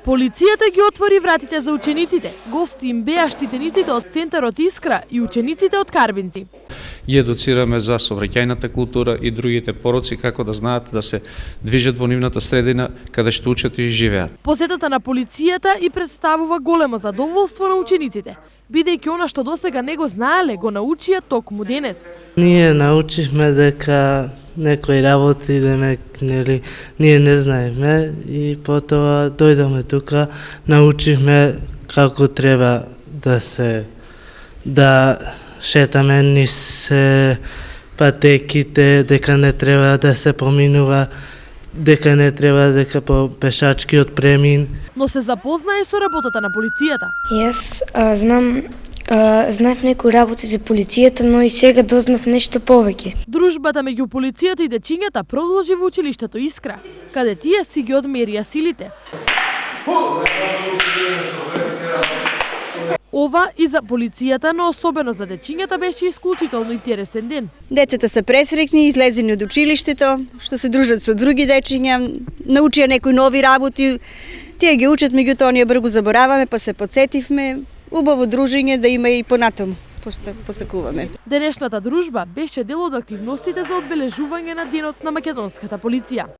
Полицијата ги отвори вратите за учениците. Гости им беа штитениците од Центарот Искра и учениците од Карбинци. Ги едуцираме за сообраќајната култура и другите пороци како да знаат да се движат во нивната средина каде што учат и живеат. Посетата на полицијата и представува големо задоволство на учениците, бидејќи она што досега не го знаеле го научија токму денес. Ние научивме дека некои работи нели ние не знаеме и потоа дојдовме тука, научивме како треба да шетаме низ патеките, дека не треба да се поминува, дека не треба дека по пешачкиот премин. Но се запознае со работата на полицијата. Јас знаев некои работи за полицијата, но и сега дознав нешто повеќе. Дружбата меѓу полицијата и дечињата продолжи во училиштето Искра, каде тие си ги одмерија силите. Ова и за полицијата, но особено за дечињата беше исклучително интересен ден. Децата се пресрекни, излезени од училиштето, што се дружат со други дечиња, научија некои нови работи. Тие ги учат, меѓутоа ние брзо забораваме, па се потсетивме. Убаво дружење да има и понатаму, посакуваме. Денешната дружба беше дел од активностите за одбележување на денот на македонската полиција.